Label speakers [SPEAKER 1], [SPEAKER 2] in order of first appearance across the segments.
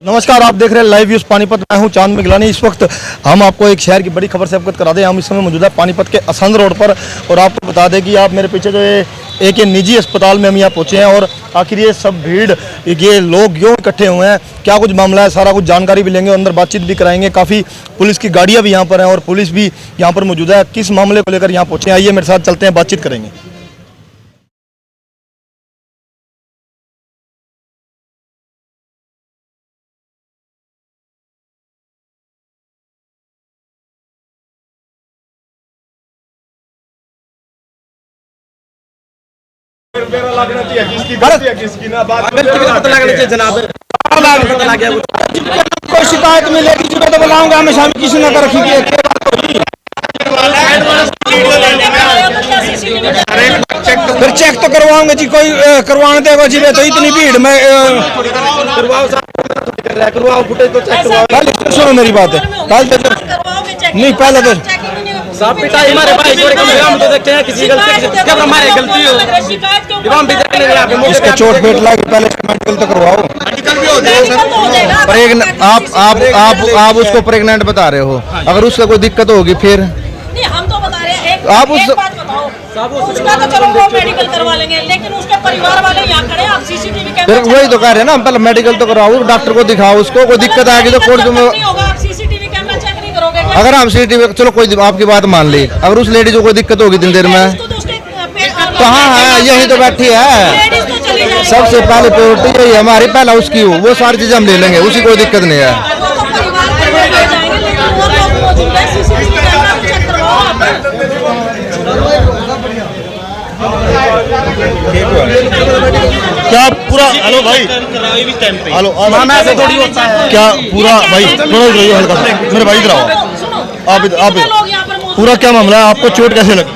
[SPEAKER 1] नमस्कार, आप देख रहे हैं लाइव न्यूज़ पानीपत। मैं हूं चांद मिगलानी। इस वक्त हम आपको एक शहर की बड़ी खबर से अवगत करा दें। हम इस समय मौजूद है पानीपत के असंध रोड पर और आपको बता दें कि आप मेरे पीछे जो एक निजी अस्पताल में हम यहाँ पहुँचे हैं और आखिर ये सब भीड़, ये लोग क्यों इकट्ठे हुए हैं, क्या कुछ मामला है, सारा कुछ जानकारी भी लेंगे, अंदर बातचीत भी कराएंगे। काफ़ी पुलिस की गाड़ियाँ भी यहाँ पर हैं और पुलिस भी यहाँ पर मौजूद है। किस मामले को लेकर यहाँ पहुँचे, आइए मेरे साथ चलते हैं, बातचीत करेंगे।
[SPEAKER 2] लगना चाहिए किसकी गलती है किसकी ना बात पता लगना चाहिए जनाब। कोई शिकायत मिलेगी जो तो बुलाऊंगा, हमेशा किसी ने कर रखी है। फिर चेक तो करवाऊंगा जी, कोई करवाने देगा जी। तो इतनी भीड़ में करवाओ फुटेज तो चेक करवाओ। सुनो मेरी बात है, नहीं पहले तो साहब पिटा हमारे भाई को हम तो देखते हैं किसी गलती जब हमारी गलती हो हम भी देख लेंगे। आप इसके चोट पेट लगी, पहले मेडिकल तो करवाओ। मेडिकल भी हो जाएगा। आप उसको प्रेग्नेंट बता रहे हो, अगर उसका कोई दिक्कत होगी फिर
[SPEAKER 3] नहीं, हम तो बता रहे हैं
[SPEAKER 2] आप उस
[SPEAKER 3] उसका तो चलो वो मेडिकल करवा लेंगे, लेकिन उसके परिवार वाले यहाँ खड़े हैं। आप सीसीटीवी कैमरा
[SPEAKER 2] फिर वही तो कह रहे हैं ना, पहले मेडिकल तो करवाओ, डॉक्टर को दिखाओ, उसको कोई दिक्कत आएगी तो कोर्ट में
[SPEAKER 3] आप सीसीटीवी कैमरा चेक नहीं करोगे।
[SPEAKER 2] अगर हम सीसीटीवी चलो कोई आपकी बात मान ली, अगर उस लेडी को कोई दिक्कत होगी दिन देर में कहाँ है, यही तो बैठी है। सबसे पहले प्रायोरिटी यही हमारी, पहला उसकी हो, वो सारी चीजें हम ले लेंगे, उसी कोई दिक्कत नहीं है।
[SPEAKER 1] क्या पूरा हेलो भाई, हेलो क्या पूरा भाई थोड़ा हल्का मेरे भाई इधर आओ। आप पूरा क्या मामला है, आपको चोट कैसे लगी?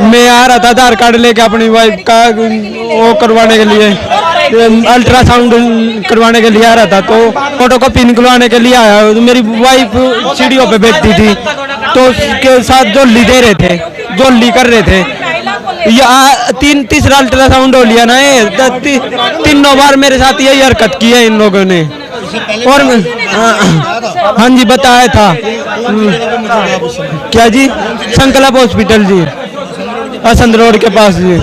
[SPEAKER 4] मैं आ रहा था आधार कार्ड लेके अपनी वाइफ का वो करवाने के लिए, अल्ट्रासाउंड करवाने के लिए आ रहा था, तो फोटोकॉपी निकलवाने के लिए आया। मेरी वाइफ सीढ़ियों पे बैठती थी तो उसके साथ जोली दे रहे थे, जोली कर रहे थे। तीसरा अल्ट्रासाउंड हो लिया ना, तीनों बार मेरे साथ यही हरकत की है इन लोगों ने। और हाँ जी बताया था। क्या जी? संकल्प हॉस्पिटल जी, असंध रोड के पास जी।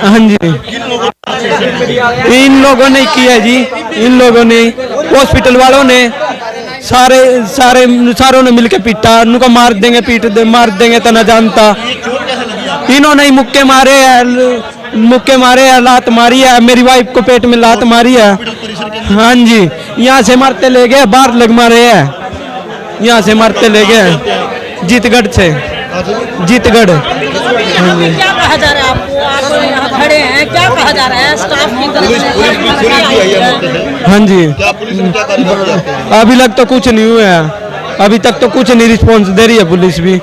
[SPEAKER 4] हाँ जी, इन लोगों ने किया जी, इन लोगों ने, हॉस्पिटल वालों ने सारों ने मिलके पीटा। उनको मार देंगे मार देंगे तो न जानता। इन्होंने ही मुक्के मारे है, लात मारी है, मेरी वाइफ को पेट में लात मारी है। हाँ जी, यहाँ से मारते ले गए, बाहर लग मारे है, यहाँ से मारते ले गए जीतगढ़ से, जीतगढ़।
[SPEAKER 3] क्या कहा जा रहा है आपको? आप यहाँ खड़े हैं, क्या कहा जा रहा है? स्टाफ की
[SPEAKER 4] हाँ जी, अभी लग तो कुछ नहीं हुआ है, अभी तक तो कुछ नहीं रिस्पॉन्स दे रही है पुलिस भी।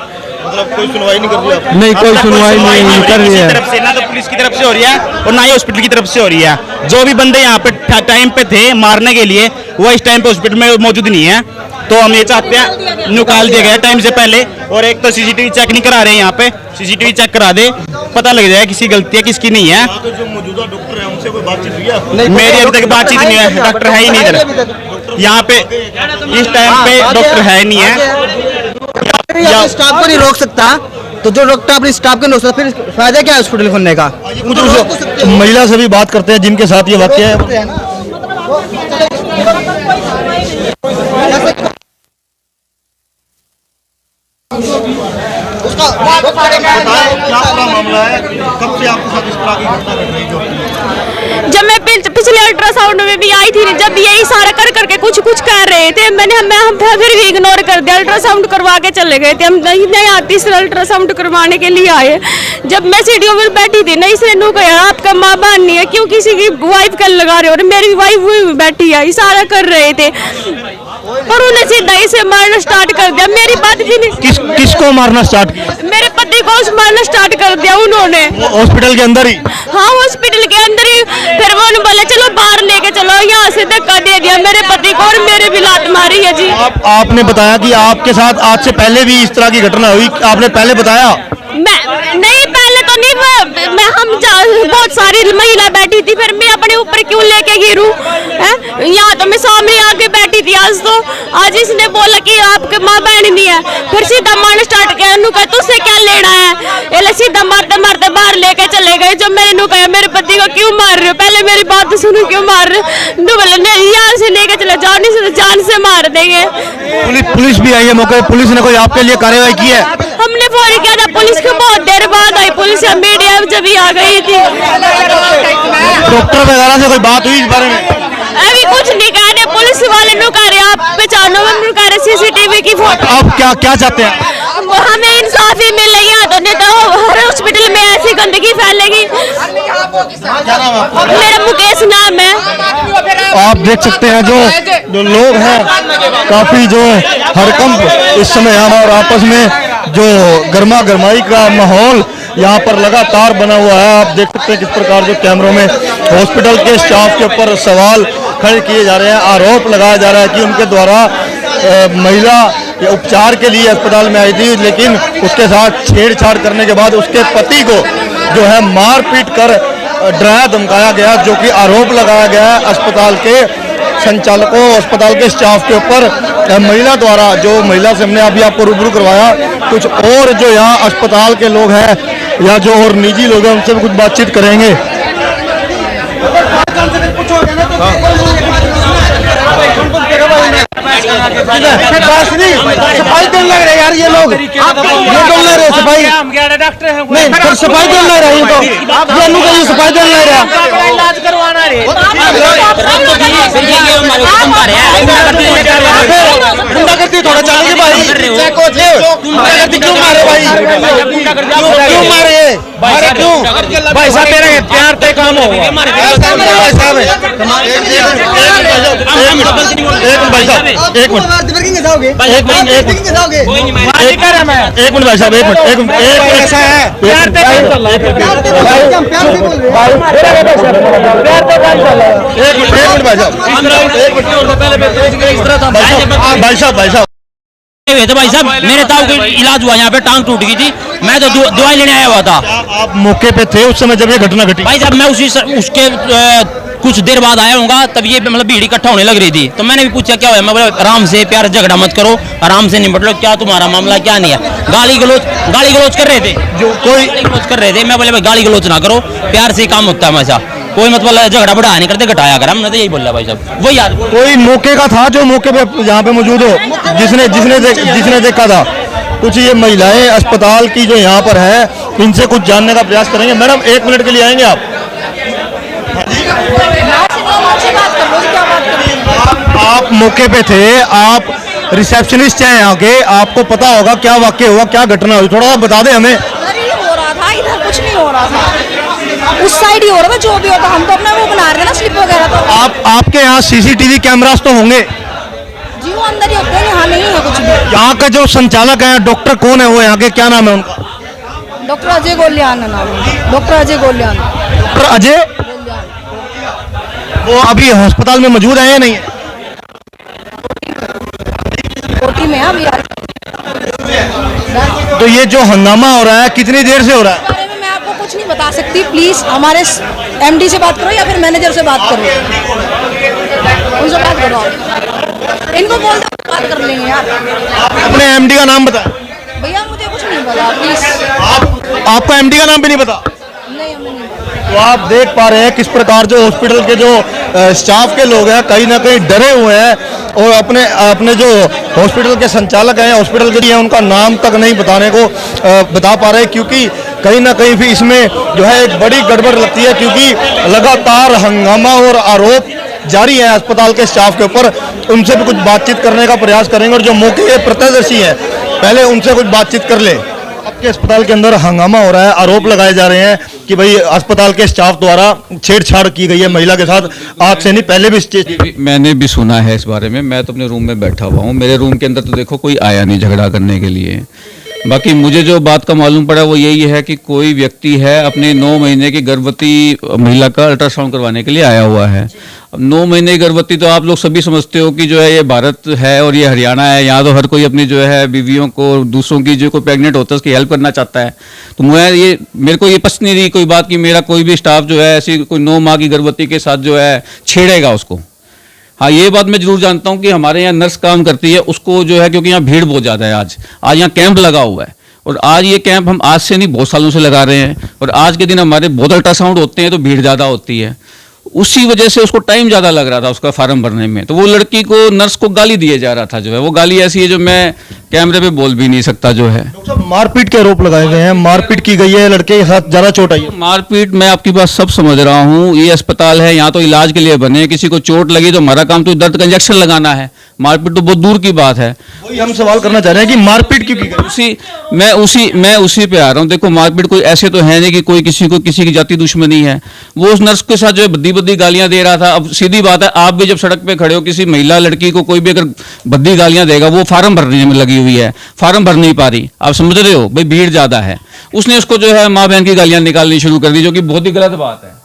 [SPEAKER 1] मतलब कोई सुनवाई नहीं कर रही है?
[SPEAKER 4] नहीं, कोई सुनवाई नहीं कर रही है।
[SPEAKER 5] ना तो पुलिस की तरफ से हो रही है और ना ही हॉस्पिटल की तरफ से हो रही है। जो भी बंदे यहाँ पे टाइम पे थे मारने के लिए, वो इस टाइम पे हॉस्पिटल में मौजूद नहीं है। तो हम ये चाहते हैं निकाल दिया गया टाइम से पहले। और एक तो सीसीटीवी चेक नहीं करा रहे हैं यहाँ पे, सीसीटीवी चेक करा दे, पता लग जाए किसी गलती है किसकी नहीं है।
[SPEAKER 1] जो मौजूदा डॉक्टर है उनसे कोई बातचीत हुई है?
[SPEAKER 5] मेरी अभी तक बातचीत नहीं है, डॉक्टर है ही नहीं इधर यहाँ पे, इस टाइम पे डॉक्टर है नहीं है।
[SPEAKER 6] स्टाफ को नहीं रोक सकता, तो जो डॉक्टर अपने स्टाफ को नहीं रोक सकता, फिर फायदा क्या है हॉस्पिटल खोलने का?
[SPEAKER 1] कुछ महिला से भी बात करते हैं जिनके साथ ये वाकया है। क्या पूरा मामला है, कब से आपके साथ इस तरह की घटना घट रही है?
[SPEAKER 7] जब मैं पिछले अल्ट्रासाउंड में भी आई थी, जब यही सारा कर करके कुछ कर रहे थे, हम फिर भी इग्नोर कर दिया। अल्ट्रासाउंड करवा के चले गए थे, हम नहीं आती तीसरा अल्ट्रासाउंड करवाने के लिए आए। जब मैं सीढ़ियों में बैठी थी, नहीं से नु कहा आपका माँ बहन नहीं है, क्यों किसी की वाइफ का लगा रहे हो? और मेरी वाइफ वही बैठी है, इशारा कर रहे थे और उन्हें सीधा इसे मारना स्टार्ट कर दिया। मेरी बात भी नहीं,
[SPEAKER 1] किसको मारना स्टार्ट?
[SPEAKER 7] मेरे पति को मारना स्टार्ट कर दिया उन्होंने,
[SPEAKER 1] हॉस्पिटल के अंदर ही।
[SPEAKER 7] हाँ, हॉस्पिटल के अंदर ही। फिर वो बोले चलो बाहर लेके चलो, यहाँ से धक्का दे दिया मेरे पति को और मेरे भी लात मारी है जी।
[SPEAKER 1] आपने बताया कि आपके साथ आज से पहले भी इस तरह की घटना हुई, आपने पहले बताया?
[SPEAKER 7] मैं नहीं, पहले तो नहीं, मैं हम बहुत सारी महिला बैठी थी, फिर मैं अपने फिरूं? यहाँ तो मैं सामने आके बैठी थी आज इसने बोला कि आपके माँ बहन नहीं है, फिर सीधा मारना स्टार्ट किया। नू कहा तुझसे क्या लेना है? ये सीधा मारते मारते बाहर लेके चले गए। जब मैंने नू कहा मेरे पति को क्यों मार रहे हो, पहले मेरी बात तो सुनो, क्यों मार रहे हो? नू बोला नहीं यहाँ से लेके चले जाओ, नहीं से जान से मार देंगे।
[SPEAKER 1] पुलिस भी आई है मौके, पुलिस ने कोई आपके लिए कार्रवाई की है?
[SPEAKER 7] हमने फोन किया था, पुलिस को बहुत देर बाद आई, पुलिस मीडिया जब ही आ गई थी।
[SPEAKER 1] डॉक्टर वगैरह से कोई बात हुई इस बारे में?
[SPEAKER 7] अभी कुछ नहीं कह रहे, पुलिस वाले नु कह रहे आप पहचानो, हम कह रहे सीसीटीवी की फोटो।
[SPEAKER 1] आप क्या चाहते हैं?
[SPEAKER 7] हमें इंसाफी मिल रही है, तो नहीं तो हर हॉस्पिटल में ऐसी गंदगी फैलेगी। मेरा मुकेश नाम है।
[SPEAKER 1] आप देख सकते हैं जो लोग हैं, काफी जो हड़कंप इस समय यहाँ और आपस में जो गर्मा गर्माई का माहौल यहाँ पर लगातार बना हुआ है। आप देख सकते हैं किस प्रकार जो कैमरों में हॉस्पिटल के स्टाफ के ऊपर सवाल खड़े किए जा रहे हैं, आरोप लगाया जा रहा है कि उनके द्वारा महिला उपचार के लिए अस्पताल में आई थी, लेकिन उसके साथ छेड़छाड़ करने के बाद उसके पति को जो है मार पीट कर डराया धमकाया गया, जो कि आरोप लगाया गया है अस्पताल के संचालकों, अस्पताल के स्टाफ के ऊपर महिला द्वारा। जो महिला से हमने अभी आपको रूबरू करवाया, कुछ और जो यहाँ अस्पताल के लोग हैं या जो और निजी लोग हैं उनसे भी कुछ बातचीत करेंगे। सफाई क्यों लग रहे यार ये लोग? क्यों लग रहे सफाई? नहीं पर सफाई क्यों लग रहा है? ये सफाई क्यों लग रहा है?
[SPEAKER 2] इलाज करवाना रे
[SPEAKER 1] गुंडागर्दी थोड़ा चलेगी भाई। गुंडागर्दी क्यों मारे भाई? क्यों मारे? मारे क्यों?
[SPEAKER 2] भाई साहब तेरा प्यार पे काम हो
[SPEAKER 1] एक मिनट भाई साहब, एक मिनट भाई साहब, एक मिनट ऐसा है
[SPEAKER 2] प्यार पे काम चल रहा है।
[SPEAKER 1] भाई साहब
[SPEAKER 5] तो भाई साहब मेरे ताऊ का इलाज हुआ, यहाँ पे टांग टूट गई थी, मैं तो दवाई लेने आया हुआ था।
[SPEAKER 1] आप मौके पे थे उस समय जब ये घटना घटी?
[SPEAKER 5] भाई साहब मैं उसके कुछ देर बाद आया हूँ, तब ये मतलब भीड़ इकट्ठा होने लग रही थी, तो मैंने भी पूछा क्या हुआ। मैं बोला आराम से प्यार, झगड़ा मत करो, आराम से निपट लो, क्या तुम्हारा मामला क्या नहीं है। गाली गलोच कर रहे थे, जो कोई गलोच कर रहे थे। मैं बोले भाई गाली गलोच ना करो, प्यार से ही काम होता है हमेशा, कोई मतलब झगड़ा बढ़ाया नहीं करते, घटाया कर। हमने तो यही बोला भाई साहब। वही याद
[SPEAKER 1] कोई मौके का था जो मौके पे यहाँ पे मौजूद हो, जिसने देखा था? कुछ ये महिलाएं अस्पताल की जो यहाँ पर है, इनसे कुछ जानने का प्रयास करेंगे। मैडम 1 मिनट के लिए आएंगे आप? आप मौके पे थे, आप रिसेप्शनिस्ट हैं यहाँ के, आपको पता होगा क्या वाक्य हुआ, क्या घटना हुई, थोड़ा सा बता दें हमें।
[SPEAKER 3] हो रहा था इधर कुछ नहीं हो रहा था, उस साइड ही हो रहा था, जो भी होता हम तो अपना वो बना रहे हैं ना, स्लिप वगैरह। तो
[SPEAKER 1] आपके यहाँ सीसीटीवी कैमरास तो होंगे?
[SPEAKER 3] जी वो अंदर ही होते हैं, यहाँ नहीं है कुछ भी।
[SPEAKER 1] यहाँ का जो संचालक है, डॉक्टर कौन है वो यहाँ के, क्या नाम है उनका?
[SPEAKER 3] डॉक्टर अजय गोल्यान है नाम, डॉक्टर अजय गोल्यान।
[SPEAKER 1] डॉक्टर अजय, वो अभी अस्पताल में मौजूद है या नहीं है?
[SPEAKER 3] कोटी में है अभी।
[SPEAKER 1] तो ये जो हंगामा हो रहा है कितनी देर से हो रहा है?
[SPEAKER 3] बारे में मैं आपको कुछ नहीं बता सकती, प्लीज हमारे एमडी से बात करो या फिर मैनेजर से बात करो, उनसे बात करो, इनको बोल दो बात कर लेंगे यार।
[SPEAKER 1] अपने एमडी का नाम बता।
[SPEAKER 3] भैया मुझे कुछ नहीं पता, प्लीज।
[SPEAKER 1] आपका एमडी का नाम भी नहीं पता?
[SPEAKER 3] नहीं हमें नहीं पता।
[SPEAKER 1] तो आप देख पा रहे हैं किस प्रकार जो हॉस्पिटल के जो स्टाफ के लोग हैं कहीं ना कहीं डरे हुए हैं, और अपने जो हॉस्पिटल के संचालक हैं, हॉस्पिटल के लिए उनका नाम तक नहीं बताने को बता पा रहे, क्योंकि कहीं ना कहीं भी इसमें जो है एक बड़ी गड़बड़ लगती है, क्योंकि लगातार हंगामा और आरोप जारी है अस्पताल के स्टाफ के ऊपर। उनसे भी कुछ बातचीत करने का प्रयास करेंगे, और जो मौके के प्रत्यक्षदर्शी हैं पहले उनसे कुछ बातचीत कर ले। आपके अस्पताल के अंदर हंगामा हो रहा है, आरोप लगाए जा रहे हैं कि भाई अस्पताल के स्टाफ द्वारा छेड़छाड़ की गई है महिला के साथ, आज से नहीं पहले भी।
[SPEAKER 8] मैंने भी सुना है इस बारे में, मैं तो अपने रूम में बैठा हुआ हूँ, मेरे रूम के अंदर तो देखो कोई आया नहीं झगड़ा करने के लिए, बाकी मुझे जो बात का मालूम पड़ा वो यही है कि कोई व्यक्ति है अपने 9 महीने की गर्भवती महिला का अल्ट्रासाउंड करवाने के लिए आया हुआ है। अब 9 महीने की गर्भवती तो आप लोग सभी समझते हो कि जो है ये भारत है और ये हरियाणा है, यहाँ तो हर कोई अपनी जो है बीवियों को, दूसरों की जो कोई प्रेग्नेंट होता है उसकी हेल्प करना चाहता है। तो मेरे को ये पसंद नहीं रही कोई बात कि मेरा कोई भी स्टाफ जो है ऐसी कोई 9 माह की गर्भवती के साथ जो है छेड़ेगा उसको। हाँ, ये बात मैं जरूर जानता हूँ कि हमारे यहाँ नर्स काम करती है, उसको जो है क्योंकि यहाँ भीड़ बहुत ज़्यादा है, आज यहाँ कैंप लगा हुआ है और आज ये कैंप हम आज से नहीं बहुत सालों से लगा रहे हैं और आज के दिन हमारे बहुत अल्ट्रासाउंड होते हैं तो भीड़ ज़्यादा होती है, उसी वजह से उसको टाइम ज़्यादा लग रहा था उसका फार्म भरने में। तो वो लड़की को, नर्स को गाली दिए जा रहा था, जो है वो गाली ऐसी है जो मैं कैमरे पे बोल भी नहीं सकता जो है।
[SPEAKER 1] डॉक्टर साहब, मारपीट के आरोप लगाए गए हैं, मारपीट की गई है, लड़के के साथ ज़्यादा चोट आई है।
[SPEAKER 8] मारपीट, मैं आपकी बात सब समझ रहा हूँ, ये अस्पताल है, यहाँ तो इलाज के लिए बने, किसी को चोट लगी तो हमारा काम तो दर्द का इंजेक्शन लगाना है, मारपीट तो बहुत दूर की बात है।
[SPEAKER 1] वही हम सवाल करना चाह रहे हैं कि मारपीट क्यों की गई?
[SPEAKER 8] मैं उसी पे आ रहा हूँ। देखो, मारपीट कोई ऐसे तो है नहीं कि कोई किसी की जाति दुश्मनी है। वो उस नर्स के साथ जो है बद्दी गालियां दे रहा था। अब सीधी बात है, आप भी जब सड़क पे खड़े हो, किसी महिला लड़की को कोई भी अगर बद्दी गालियां देगा, वो फार्म भरने में लगी हुई है, फार्म भर नहीं पा रही, आप समझ रहे हो भाई, भीड़ ज्यादा है। उसने उसको जो है माँ बहन की गालियां निकालनी शुरू कर दी, जो कि बहुत ही गलत बात है।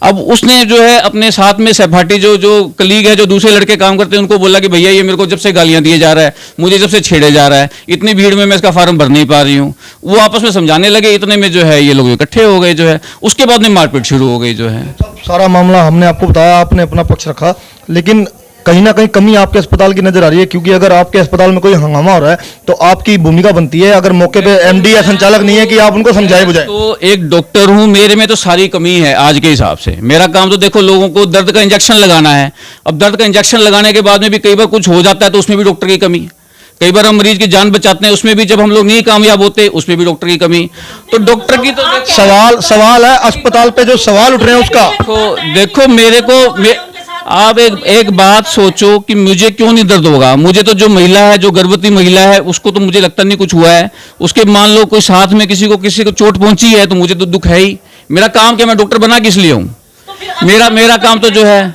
[SPEAKER 8] अब उसने जो है अपने साथ में सहपाठी जो कलीग है, जो दूसरे लड़के काम करते हैं, उनको बोला कि भैया ये मेरे को जब से गालियां दिए जा रहा है, मुझे जब से छेड़े जा रहा है, इतनी भीड़ में मैं इसका फार्म भर नहीं पा रही हूँ। वो आपस में समझाने लगे, इतने में जो है ये लोग इकट्ठे हो गए जो है, उसके बाद में मारपीट शुरू हो गई जो है।
[SPEAKER 1] सारा मामला हमने आपको बताया, आपने अपना पक्ष रखा, लेकिन कहीं ना कहीं कमी आपके अस्पताल की नजर आ रही है, क्योंकि अगर आपके अस्पताल में कोई हंगामा हो रहा है तो आपकी भूमिका बनती है, अगर मौके पे एमडी या संचालक नहीं है, कि आप उनको समझाए बुझाए।
[SPEAKER 8] तो एक डॉक्टर हूं, मेरे में तो सारी कमी है आज के हिसाब से। मेरा काम तो देखो, लोगों को दर्द का इंजेक्शन लगाना है। अब दर्द का इंजेक्शन लगाने के बाद में भी कई बार कुछ हो जाता है तो उसमें भी डॉक्टर की कमी। कई बार हम मरीज की जान बचाते हैं, उसमें भी जब हम लोग नहीं कामयाब होते, उसमें भी डॉक्टर की कमी। तो डॉक्टर की तो
[SPEAKER 1] सवाल है अस्पताल पे जो सवाल उठ रहे हैं उसका।
[SPEAKER 8] देखो मेरे को आप एक बात सोचो कि मुझे क्यों नहीं दर्द होगा। मुझे तो जो महिला है, जो गर्भवती महिला है, उसको तो मुझे लगता नहीं कुछ हुआ है। उसके मान लो कोई साथ में किसी को चोट पहुंची है तो मुझे तो दुख है ही। मेरा काम क्या, मैं डॉक्टर बना किस लिए हूँ? मेरा काम तो जो है,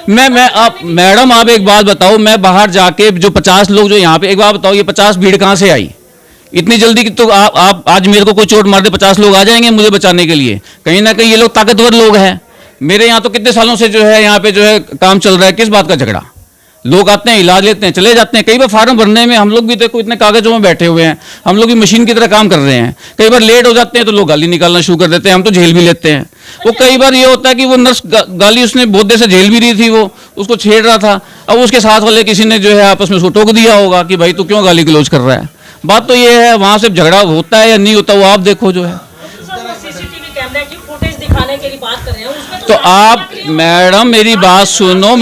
[SPEAKER 8] मैडम आप एक बात बताओ, मैं बाहर जाके जो 50 लोग जो यहाँ पे, एक बात बताओ, ये 50 भीड़ कहाँ से आई इतनी जल्दी? कि तो आप आज मेरे को कोई चोट मार दे, 50 लोग आ जाएंगे मुझे बचाने के लिए। कहीं ना कहीं ये लोग ताकतवर लोग हैं। मेरे यहाँ तो कितने सालों से जो है यहाँ पे जो है काम चल रहा है, किस बात का झगड़ा? लोग आते हैं, इलाज लेते हैं, चले जाते हैं। कई बार फार्म भरने में हम लोग भी देखो इतने कागजों में बैठे हुए हैं, हम लोग भी मशीन की तरह काम कर रहे हैं। कई बार लेट हो जाते हैं तो लोग गाली निकालना शुरू कर देते हैं, हम तो झेल भी लेते हैं। वो कई बार ये होता है कि वो नर्स गाली उसने बहुत देर से झेल भी रही थी, वो उसको छेड़ रहा था। अब उसके साथ वाले किसी ने जो है आपस में उसको टोक दिया होगा कि भाई तू क्यों गाली गलौज कर रहा है। बात तो ये है, वहां से झगड़ा होता है या नहीं होता वो आप देखो जो है। तो आप मैडम मेरी बात सुनो,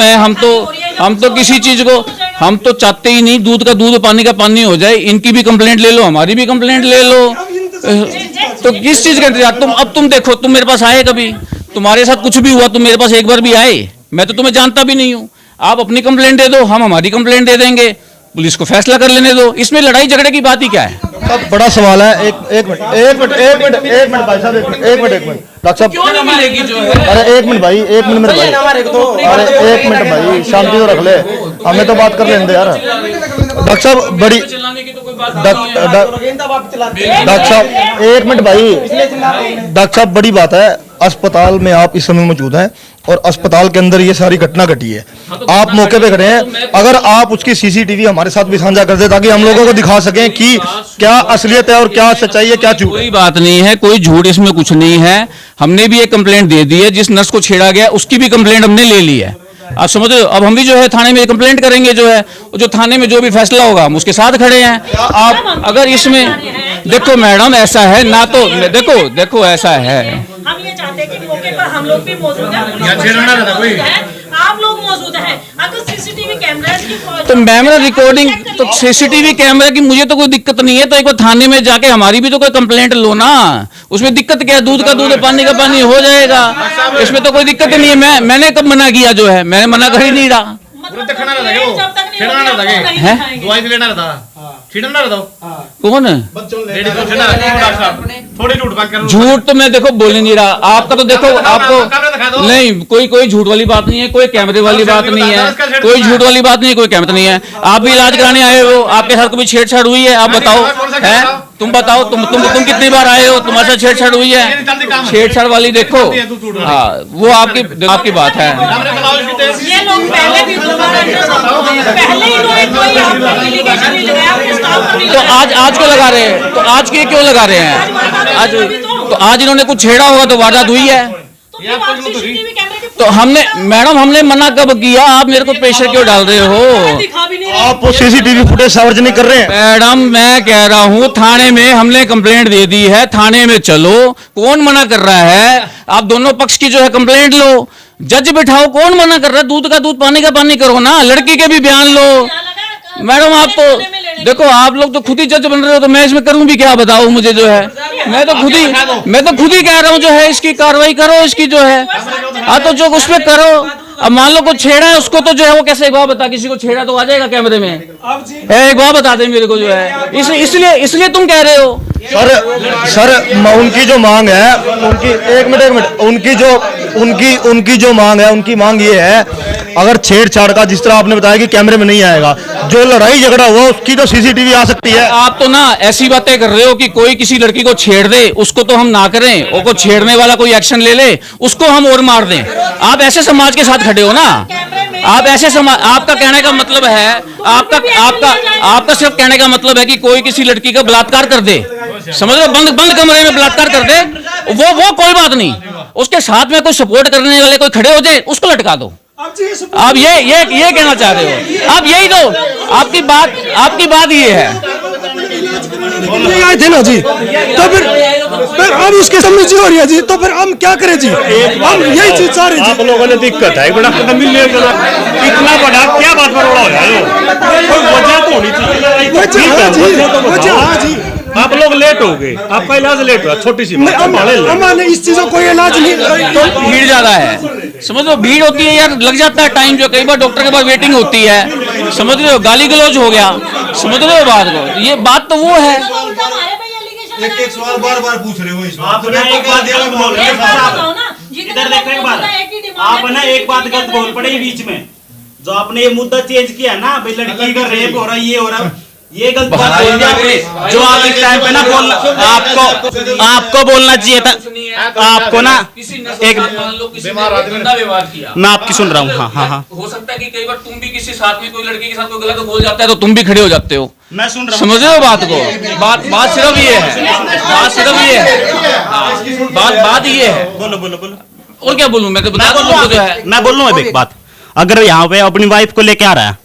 [SPEAKER 8] हम तो किसी चीज को हम तो चाहते ही नहीं, दूध का दूध पानी का पानी हो जाए। इनकी भी कंप्लेंट ले लो, हमारी भी कंप्लेंट ले लो। तो किस चीज का इंतजार? तुम देखो, तुम मेरे पास आए कभी? तुम्हारे साथ कुछ भी हुआ तुम मेरे पास एक बार भी आए? मैं तो तुम्हें जानता भी नहीं हूँ। आप अपनी कंप्लेंट दे दो, हम हमारी कंप्लेंट दे देंगे, पुलिस को फैसला कर लेने दो। इसमें लड़ाई झगड़े की बात ही क्या है?
[SPEAKER 1] सब बड़ा सवाल है। एक मिनट भाई साहब, एक मिनट डॉक्टर साहब,
[SPEAKER 8] क्यों नहीं मिलेगी जो है?
[SPEAKER 1] अरे एक मिनट भाई, एक मिनट मेरे भाई, अरे एक मिनट भाई, शांति तो रख ले, हमें तो बात कर लेने दे यार। डॉक्टर साहब बड़ी, डॉक्टर साहब एक मिनट भाई, डॉक्टर साहब बड़ी बात है, अस्पताल में आप इस समय मौजूद हैं और अस्पताल के अंदर ये सारी घटना घटी है, आप मौके पे खड़े हैं। अगर आप उसकी सीसीटीवी हमारे साथ भी साझा कर दे ताकि हम लोगों को दिखा सकें कि क्या असलियत है और क्या सच्चाई है, क्या झूठ।
[SPEAKER 8] कोई बात नहीं है, कोई झूठ इसमें कुछ नहीं है। हमने भी एक कंप्लेंट दे दी है, जिस नर्स को छेड़ा गया उसकी भी कंप्लेंट हमने ले ली है। आप समझ रहे हो? अब हम भी जो है थाने में कंप्लेंट करेंगे, जो है जो थाने में जो भी फैसला होगा हम उसके साथ खड़े हैं। आप अगर इसमें देखो मैडम, ऐसा है ना, तो देखो ऐसा है,
[SPEAKER 9] हम ये चाहते हैं कि मौके पर हम लोग भी मौजूद हैं, आप लोग मौजूद हैं। अगर सीसीटीवी कैमरा
[SPEAKER 8] तो मैम रिकॉर्डिंग, तो सीसीटीवी कैमरा की मुझे तो कोई दिक्कत नहीं है। तो एक बार थाने में जाके हमारी भी तो कोई कंप्लेंट लो ना, उसमें दिक्कत क्या है? दूध का दूध पानी का पानी हो जाएगा, इसमें तो कोई दिक्कत नहीं है। मैंने कब मना किया? जो है मैंने मना कर ही नहीं रहा। कौन है?
[SPEAKER 5] थोड़े झूठ बात कर
[SPEAKER 8] झूठ तो मैं देखो बोल ही नहीं रहा, आपका तो देखो आपको नहीं, कोई झूठ वाली बात नहीं है, कोई कैमरे वाली बात नहीं है, कोई झूठ वाली बात नहीं है, कोई कैमरा नहीं है। आप भी इलाज कराने आए हो, आपके साथ कभी छेड़छाड़ हुई है? आप बताओ, है तुम बताओ, तुम कितनी बार आए हो, तुम्हारे साथ छेड़छाड़ हुई है? छेड़छाड़ वाली देखो, हाँ वो आपकी बात है।
[SPEAKER 9] ये लोग पहले भी पहले इन्होंने कोई आपको एलिगेशन नहीं लगाया, आपके स्टाफ को नहीं
[SPEAKER 8] तो
[SPEAKER 9] लगाया।
[SPEAKER 8] आज क्यों लगा रहे हैं? तो आज के क्यों लगा रहे हैं? आज इन्होंने कुछ छेड़ा होगा तो वारदात हुई है।
[SPEAKER 9] तो फिर आप सीसीटीवी कैमरे के
[SPEAKER 8] तो मैडम हमने मना कब किया? आप मेरे को प्रेशर क्यों डाल रहे हो?
[SPEAKER 9] दिखा भी नहीं रहे।
[SPEAKER 1] आप वो सीसीटीवी फुटेज सार्वजनिक कर रहे हैं।
[SPEAKER 8] मैडम मैं कह रहा हूँ थाने में हमने कंप्लेंट दे दी है, थाने में चलो, कौन मना कर रहा है? आप दोनों पक्ष की जो है कंप्लेंट लो, जज बिठाओ, कौन मना कर रहा है? दूध का दूध पानी का पानी करो ना, लड़की के भी बयान लो। मैडम आप तो देखो, आप लोग तो खुद ही जज बन रहे हो, तो मैं इसमें करूं भी क्या? बताओ मुझे जो है, मैं तो खुद ही कह रहा हूं जो है इसकी कार्रवाई करो, इसकी जो है तो जो उस पे करो। अब मान लो कुछ छेड़ा है उसको, तो जो है वो कैसे एक बार बता, किसी को छेड़ा तो आ जाएगा कैमरे में, एक बार बता दे मेरे को जो है। इसलिए तुम कह रहे हो
[SPEAKER 1] सर उनकी जो मांग है, एक मिनट उनकी जो मांग है, उनकी मांग ये है, अगर छेड़छाड़ का जिस तरह आपने बताया कि कैमरे में नहीं आएगा, जो लड़ाई झगड़ा हुआ उसकी तो सीसीटीवी आ सकती है।
[SPEAKER 8] आप तो ना ऐसी बातें कर रहे हो कि कोई किसी लड़की को छेड़ दे, उसको तो हम ना करें, और को छेड़ने वाला कोई एक्शन ले ले, उसको हम और मार दें। आप ऐसे समाज के साथ खड़े हो ना, आप ऐसे समाज, आपका कहने का मतलब है, आपका सिर्फ कहने का मतलब है कि कोई किसी लड़की का बलात्कार कर दे, समझ लो, बंद कमरे में बलात्कार कर दे, वो कोई बात नहीं, उसके साथ में कोई सपोर्ट करने वाले कोई खड़े हो जाए, उसको लटका दो। आप ये कहना चाह रहे हो? आप यही दो, आपकी बात ये है।
[SPEAKER 4] आए थे ना जी, तो फिर हम उसके सामने जी हो रही है जी, तो फिर हम क्या करें जी? हम यही चीज चाह रहे जी।
[SPEAKER 5] आप लोगों ने दिक्कत है, बड़ा कदम मिल इतना बड़ा क्या बात पर उड़ा है? कोई वजह तो होनी चाहिए।
[SPEAKER 4] वजह जी,
[SPEAKER 5] आप लोग लेट हो गए, आपका इलाज लेट हुआ, छोटी सी
[SPEAKER 4] हमारे इस चीजों को इलाज नहीं।
[SPEAKER 8] तो भीड़ ज्यादा है, समझ लो, भीड़ होती है यार, लग जाता है टाइम, जो कई बार डॉक्टर के पास वेटिंग होती है, समझ रहे हो, गाली गलौज हो गया, समझ रहे हो बात को, ये बात तो वो है।
[SPEAKER 1] एक सवाल बार पूछ रहे हो इसमें।
[SPEAKER 5] आपने एक बात इधर देखने के बाद आप ना एक बात गलत बोल पड़े बीच में, जो आपने ये मुद्दा चेंज किया ना, भाई लड़की का रेप हो रहा है, ये हो रहा है, ये गलत बात बोल दिया आपने। जो आप इस टाइम पे ना बोलना, आपको बोलना चाहिए था, आपको ना एक
[SPEAKER 8] व्यवहार किया,
[SPEAKER 5] मैं आपकी सुन रहा हूँ। हाँ,
[SPEAKER 8] हो सकता है कि कई बार तुम भी किसी साथ में कोई लड़की के साथ कोई गलत बोल जाता है, तो तुम भी खड़े हो जाते हो,
[SPEAKER 5] मैं सुन रहा हूँ,
[SPEAKER 8] समझ रहे हो बात को? बात सिर्फ ये है, बात ये है।
[SPEAKER 5] बोलो।
[SPEAKER 8] और क्या बोलूं मैं? तो बता दो जो है।
[SPEAKER 5] मैं बोल रहा हूँ एक बात, अगर यहाँ पे अपनी वाइफ को लेके आ रहा है,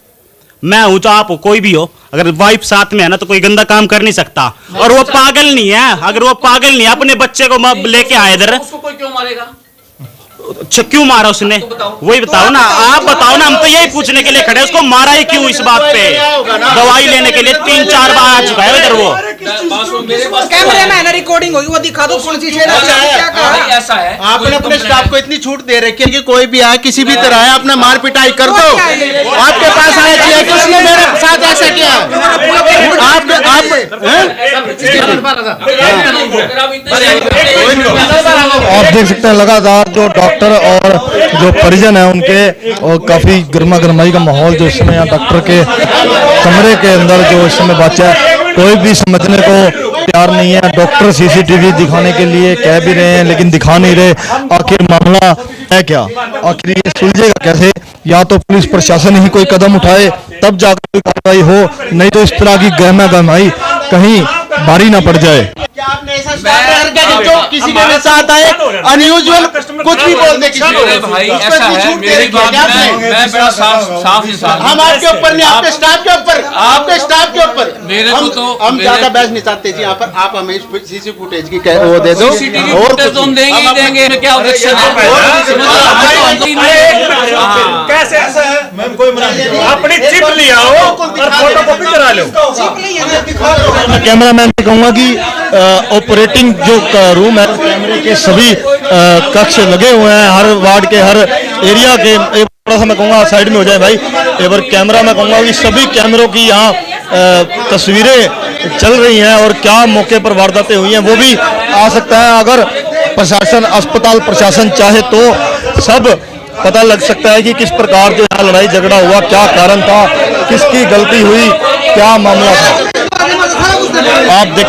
[SPEAKER 5] मैं हूं तो आप हो, कोई भी हो, अगर वाइफ साथ में है ना, तो कोई गंदा काम कर नहीं सकता। और वो पागल नहीं है, अगर वो पागल नहीं है, अपने बच्चे को लेके आए इधर,
[SPEAKER 8] उसको कोई क्यों मारेगा?
[SPEAKER 5] क्यों मारा उसने? वही बताओ ना, आप बताओ ना, हम तो यही पूछने के लिए खड़े, उसको मारा ही क्यों? इस बात पे दवाई लेने के लिए 3-4 बार आ चुका है इधर वो।
[SPEAKER 6] कैमरे में है ना, रिकॉर्डिंग होगी, वो दिखा दो कौन सी छेड़ा क्या कहा।
[SPEAKER 8] ऐसा है,
[SPEAKER 6] आपने अपने स्टाफ को इतनी छूट दे रखी है कि कोई भी आए, किसी भी तरह आए, अपना मार पिटाई कर दो। आपके पास आए थे, किसने मेरे साथ ऐसा किया?
[SPEAKER 1] आप देख सकते हैं लगातार जो डॉक्टर और जो परिजन है उनके, और काफी गर्मा गर्माई का माहौल जो इस समय यहाँ डॉक्टर के कमरे के अंदर जो इस समय बचा है, कोई भी समझने को तैयार नहीं है। डॉक्टर सीसीटीवी दिखाने के लिए कह भी रहे हैं, लेकिन दिखा नहीं रहे। आखिर मामला है क्या? आखिर ये सुलझेगा कैसे? या तो पुलिस प्रशासन ही कोई कदम उठाए तब जाकर कोई कार्रवाई हो, नहीं तो इस तरह की गहमा गहमाई कहीं भारी ना पड़ जाए।
[SPEAKER 6] आपने ऐसा जो किसी के साथ आए अनयूजुअल कुछ भी बोल दे किसी को,
[SPEAKER 8] भाई ऐसा है, मेरी बात मैं बड़ा साफ इंसान,
[SPEAKER 6] हम आपके ऊपर नहीं, आपके स्टाफ के ऊपर, आपके स्टाफ के ऊपर
[SPEAKER 8] मेरे को तो
[SPEAKER 6] हम ज्यादा बहस नहीं चाहते जी। यहाँ पर आप हमें सीसी फुटेज की वो दे दो,
[SPEAKER 8] और तो हम देंगे ही देंगे, क्या ऑब्जेक्शन है?
[SPEAKER 5] कैसे ऐसा है? अपनी चिप ले आओ और फोटोकॉपी करा लो।
[SPEAKER 1] कैमरामैन से कहूंगा कि ऑपरेटिंग जो रूम है, कैमरे के सभी कक्ष लगे हुए हैं, हर वार्ड के हर एरिया के। थोड़ा सा मैं कहूँगा साइड में हो जाए भाई, एक बार कैमरा मैं कहूँगा कि सभी कैमरों की यहाँ तस्वीरें चल रही हैं और क्या मौके पर वारदातें हुई हैं वो भी आ सकता है। अगर प्रशासन, अस्पताल प्रशासन चाहे तो सब पता लग सकता है कि किस प्रकार जो यहाँ लड़ाई झगड़ा हुआ, क्या कारण था, किसकी गलती हुई, क्या मामला था। आप देख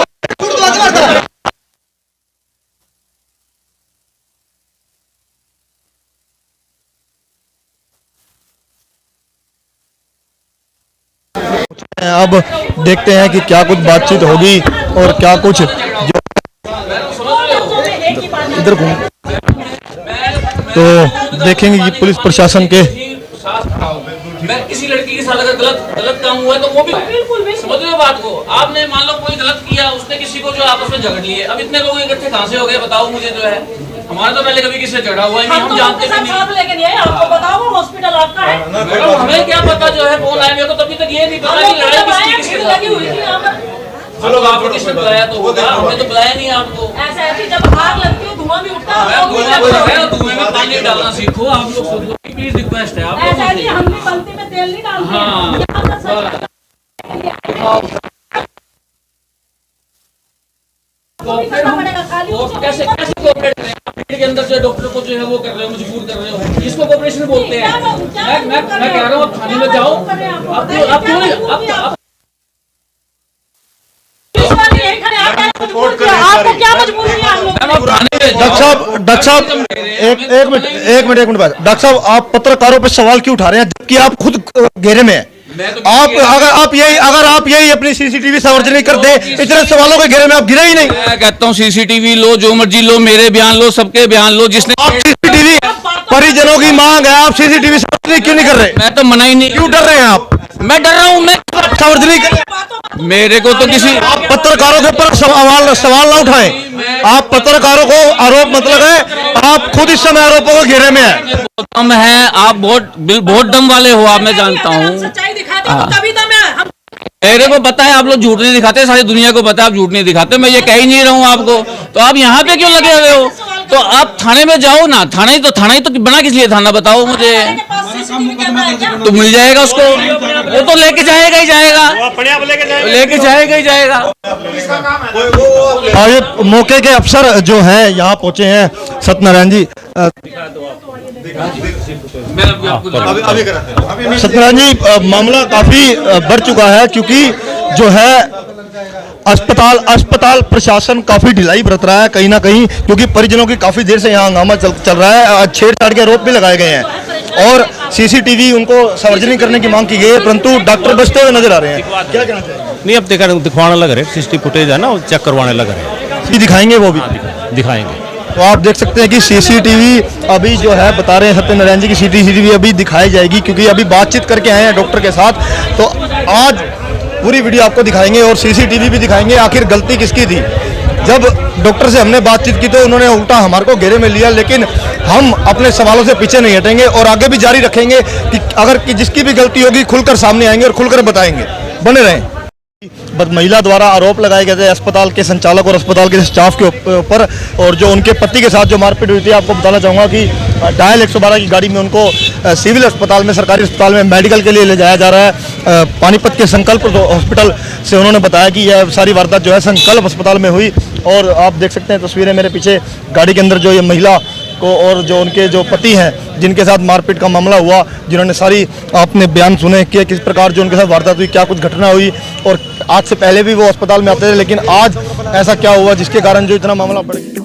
[SPEAKER 1] अब देखते हैं कि क्या कुछ बातचीत होगी और क्या कुछ जो इधर घूम तो देखेंगे कि पुलिस प्रशासन के
[SPEAKER 8] मैं किसी लड़की के साथ अगर गलत काम हुआ है तो वो भी समझ लो बात को। आपने मान लो कोई गलत किया, उसने किसी को जो आपस में झगड़ लिए, अब इतने लोग इकट्ठे कहां से हो गए बताओ मुझे। जो है हमारा तो पहले कभी किसी से झगड़ा हुआ ही नहीं, हम जानते भी नहीं।
[SPEAKER 9] लेके नहीं आए, आपको बताओ वो हॉस्पिटल आपका है।
[SPEAKER 8] मैडम हमें क्या पता जो है फोन आया, मेरे को तभी तक ये नहीं पता कि लड़ाई किसकी
[SPEAKER 9] लगी हुई थी यहाँ पर।
[SPEAKER 8] चलो आपको किसने बुलाया तो होगा, हमने तो बुलाया नहीं आपको।
[SPEAKER 9] ऐसा है कि जब आग लगती है धुआं भी उठता है,
[SPEAKER 8] धुएं में पानी डालना सीखो आप लोग। प्लीज रिक्वेस्ट है आप लोग।
[SPEAKER 9] ऐसा है कि हम भी पंक्ति में तेल नहीं डालते हैं।
[SPEAKER 8] कैसे कोऑपरेट करें के अंदर जो डॉक्टर को जो है वो कर रहे हो, मजबूर कर रहे हो, इसको कोऑपरेशन बोलते हैं। मैं कह रहा हूँ थाने में जाओ। आप क्यों नहीं
[SPEAKER 9] आपको क्या मजबूरी है आप लोग?
[SPEAKER 1] डॉक्टर साहब एक मिनट डॉक्टर साहब, आप पत्रकारों पे सवाल क्यों उठा रहे हैं जबकि आप खुद घेरे में हैं? अगर आप यही अपनी सीसीटीवी सार्वजनिक कर दे, इतने सवालों के घेरे में आप गिरे ही नहीं।
[SPEAKER 8] मैं कहता हूँ सीसीटीवी लो, जो मर्जी लो, मेरे बयान लो, सबके बयान लो। जिसने
[SPEAKER 1] आप सीसीटीवी, परिजनों की मांग है, आप सीसीटीवी सार्वजनिक क्यों नहीं कर रहे?
[SPEAKER 8] मैं तो मना ही नहीं।
[SPEAKER 1] क्यों डर रहे हैं आप?
[SPEAKER 8] मैं डर रहा हूँ, मैं
[SPEAKER 1] सार्वजनिक
[SPEAKER 8] मेरे को तो किसी
[SPEAKER 1] पत्रकारों के ऊपर सवाल ना उठाएं। आप पत्रकारों को आरोप मतलब है, आप खुद इस समय आरोपों के घेरे में हैं।
[SPEAKER 8] दम है, आप बहुत दम वाले हो आप, मैं जानता हूँ।
[SPEAKER 9] सच्चाई दिखाते हो तभी दम है। हम
[SPEAKER 8] मेरे को पता है आप लोग झूठ नहीं दिखाते, सारी दुनिया को पता है आप झूठ नहीं दिखाते। मैं ये कह ही नहीं रहा हूँ आपको, तो आप यहाँ पे क्यों लगे हुए हो? तो आप थाने में जाओ ना। थाना ही तो बना किस लिए थाना, बताओ मुझे। तो मिल जाएगा उसको, वो तो लेके जाएगा ही जाएगा, लेके जाएगा ही जाएगा।
[SPEAKER 1] और ये मौके के अफसर जो हैं यहाँ पहुंचे हैं, सत्यनारायण जी। सत्यनारायण जी, मामला काफी बढ़ चुका है क्योंकि जो है अस्पताल प्रशासन काफी ढिलाई बरत रहा है कहीं ना कहीं, क्योंकि परिजनों की काफी देर से यहाँ हंगामा चल रहा है। छेड़छाड़ के आरोप भी लगाए गए हैं और सीसीटीवी उनको सार्वजनिक करने की मांग की गई है, परंतु डॉक्टर बचते हुए नजर आ रहे हैं। क्या कहना चाहिए?
[SPEAKER 10] नहीं, अब दिखवाने लग रहे, सीसीटीवी फुटेज है ना, वो चेक करवाने लग रहे।
[SPEAKER 1] दिखाएंगे वो भी
[SPEAKER 10] दिखाएंगे।
[SPEAKER 1] तो आप देख सकते हैं कि सीसीटीवी अभी जो है बता रहे हैं सत्यनारायण जी की सीसीटीवी अभी दिखाई जाएगी, क्योंकि अभी बातचीत करके आए हैं डॉक्टर के साथ। तो आज पूरी वीडियो आपको दिखाएंगे और सीसीटीवी भी दिखाएंगे आखिर गलती किसकी थी। जब डॉक्टर से हमने बातचीत की तो उन्होंने उल्टा हमारे को घेरे में लिया, लेकिन हम अपने सवालों से पीछे नहीं हटेंगे और आगे भी जारी रखेंगे कि अगर जिसकी भी गलती होगी खुलकर सामने आएंगे और खुलकर बताएंगे। बने रहें। महिला द्वारा आरोप लगाए गए थे अस्पताल के संचालक और अस्पताल के स्टाफ के ऊपर, और जो उनके पति के साथ जो मारपीट हुई थी, आपको बताना चाहूँगा कि डायल 112 की गाड़ी में उनको सिविल अस्पताल में, सरकारी अस्पताल में मेडिकल के लिए ले जाया जा रहा है। पानीपत के संकल्प हॉस्पिटल से उन्होंने बताया कि यह सारी वारदात जो है संकल्प अस्पताल में हुई। और आप देख सकते हैं तस्वीरें मेरे पीछे, गाड़ी के अंदर जो ये महिला को और जो उनके जो पति हैं जिनके साथ मारपीट का मामला हुआ, जिन्होंने सारी आपने बयान सुने कि किस प्रकार जो उनके साथ वारदात हुई, क्या कुछ घटना हुई, और आज से पहले भी वो अस्पताल में आते थे, लेकिन आज ऐसा क्या हुआ जिसके कारण जो इतना मामला बढ़ गया।